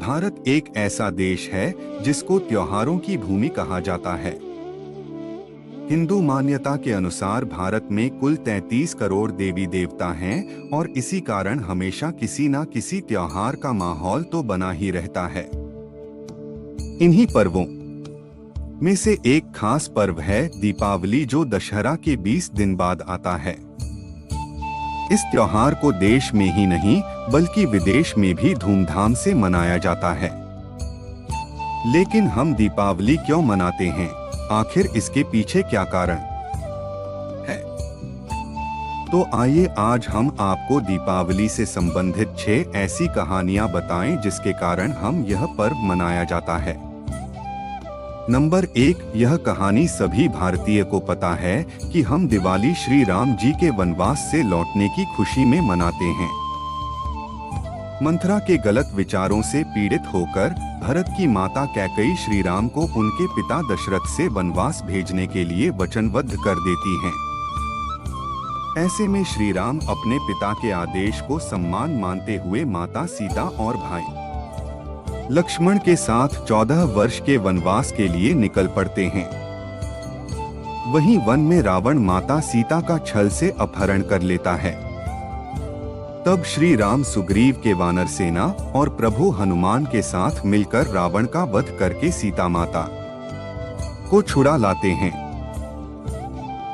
भारत एक ऐसा देश है जिसको त्योहारों की भूमि कहा जाता है। हिंदू मान्यता के अनुसार भारत में कुल 33 करोड़ देवी देवता हैं और इसी कारण हमेशा किसी न किसी त्योहार का माहौल तो बना ही रहता है। इन्हीं पर्वों में से एक खास पर्व है दीपावली, जो दशहरा के 20 दिन बाद आता है। इस त्योहार को देश में ही नहीं बल्कि विदेश में भी धूमधाम से मनाया जाता है। लेकिन हम दीपावली क्यों मनाते हैं? आखिर इसके पीछे क्या कारण है? तो आइए आज हम आपको दीपावली से संबंधित 6 ऐसी कहानियां बताएं जिसके कारण हम यह पर्व मनाया जाता है। नंबर 1, यह कहानी सभी भारतीय को पता है कि हम दिवाली श्री राम जी के वनवास से लौटने की खुशी में मनाते हैं। मंथरा के गलत विचारों से पीड़ित होकर भरत की माता कैकेयी श्री राम को उनके पिता दशरथ से वनवास भेजने के लिए वचनबद्ध कर देती हैं। ऐसे में श्री राम अपने पिता के आदेश को सम्मान मानते हुए माता सीता और भाई लक्ष्मण के साथ 14 वर्ष के वनवास के लिए निकल पड़ते हैं। वहीं वन में रावण माता सीता का छल से अपहरण कर लेता है। तब श्री राम सुग्रीव के वानर सेना और प्रभु हनुमान के साथ मिलकर रावण का वध करके सीता माता को छुड़ा लाते हैं।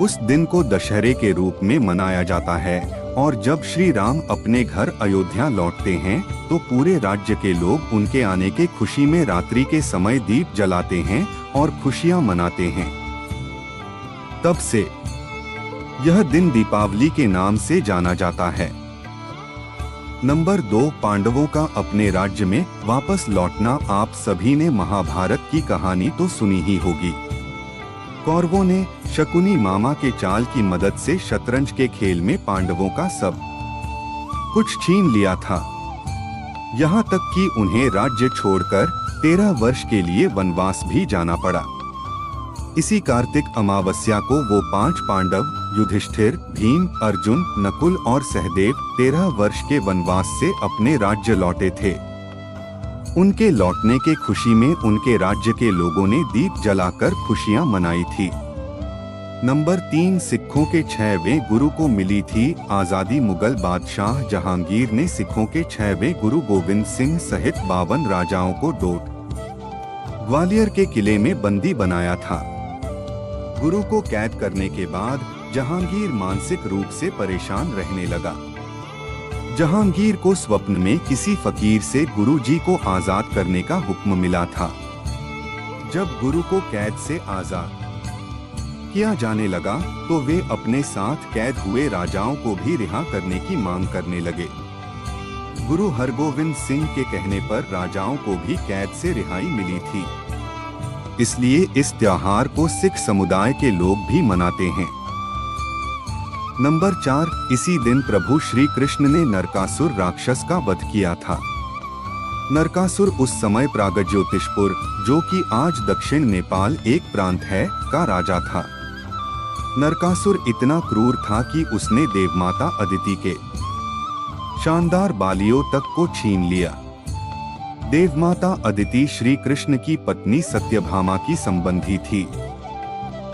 उस दिन को दशहरे के रूप में मनाया जाता है और जब श्री राम अपने घर अयोध्या लौटते हैं तो पूरे राज्य के लोग उनके आने के खुशी में रात्रि के समय दीप जलाते हैं और खुशियां मनाते हैं। तब से यह दिन दीपावली के नाम से जाना जाता है। नंबर 2, पांडवों का अपने राज्य में वापस लौटना। आप सभी ने महाभारत की कहानी तो सुनी ही होगी। कौरवों ने शकुनी मामा के चाल की मदद से शतरंज के खेल में पांडवों का सब कुछ छीन लिया था। यहाँ तक कि उन्हें राज्य छोड़कर 13 वर्ष के लिए वनवास भी जाना पड़ा। इसी कार्तिक अमावस्या को वो 5 पांडव युधिष्ठिर, भीम, अर्जुन, नकुल और सहदेव 13 वर्ष के वनवास से अपने राज्य लौटे थे। उनके लौटने के खुशी में उनके राज्य के लोगों ने दीप जलाकर खुशियां मनाई थी। नंबर 3, सिखों के 6वें गुरु को मिली थी आजादी। मुगल बादशाह जहांगीर ने सिखों के 6वें गुरु गोविंद सिंह सहित 52 राजाओं को ग्वालियर के किले में बंदी बनाया था। गुरु को कैद करने के बाद जहांगीर मानसिक रूप से परेशान रहने लगा। जहांगीर को स्वप्न में किसी फकीर से गुरु जी को आजाद करने का हुक्म मिला था। जब गुरु को कैद से आजाद किया जाने लगा तो वे अपने साथ कैद हुए राजाओं को भी रिहा करने की मांग करने लगे। गुरु हरगोविंद सिंह के कहने पर राजाओं को भी कैद से रिहाई मिली थी। इसलिए इस त्योहार को सिख समुदाय के लोग भी मनाते हैं। नंबर 4, इसी दिन प्रभु श्री कृष्ण ने नरकासुर राक्षस का वध किया था। नरकासुर उस समय प्रागज्योतिषपुर, जो कि आज दक्षिण नेपाल एक प्रांत है, का राजा था। नरकासुर इतना क्रूर था कि उसने देवमाता अदिति के शानदार बालियों तक को छीन लिया। देवमाता अदिति श्री कृष्ण की पत्नी सत्यभामा की संबंधी थी।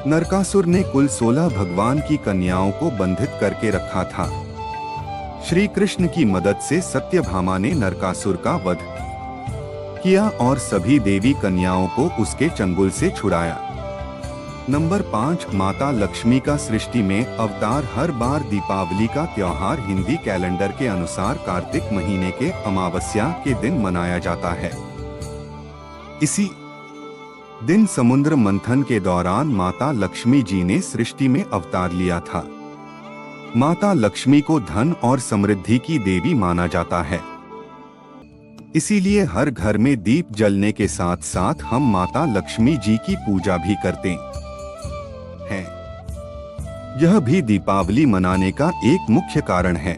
नरकासुर ने कुल 16 भगवान की कन्याओं को बंधित करके रखा था। श्री कृष्ण की मदद से सत्यभामा ने नरकासुर का वध किया और सभी देवी कन्याओं को उसके चंगुल से छुड़ाया। नंबर 5, माता लक्ष्मी का सृष्टि में अवतार। हर बार दीपावली का त्योहार हिंदी कैलेंडर के अनुसार कार्तिक महीने के अमावस्या के दिन मनाया जाता है। इसी दिन समुद्र मंथन के दौरान माता लक्ष्मी जी ने सृष्टि में अवतार लिया था। माता लक्ष्मी को धन और समृद्धि की देवी माना जाता है। इसीलिए हर घर में दीप जलने के साथ साथ हम माता लक्ष्मी जी की पूजा भी करते हैं। यह भी दीपावली मनाने का एक मुख्य कारण है।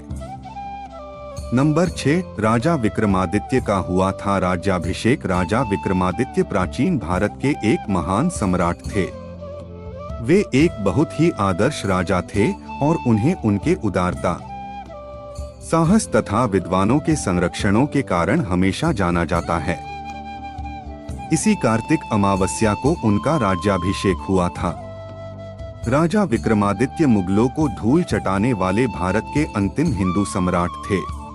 नंबर 6, राजा विक्रमादित्य का हुआ था राज्याभिषेक। राजा विक्रमादित्य प्राचीन भारत के एक महान सम्राट थे। वे एक बहुत ही आदर्श राजा थे और उन्हें उनके उदारता, साहस तथा विद्वानों के संरक्षणों के कारण हमेशा जाना जाता है। इसी कार्तिक अमावस्या को उनका राज्याभिषेक हुआ था। राजा विक्रमादित्य मुगलों को धूल चटाने वाले भारत के अंतिम हिंदू सम्राट थे।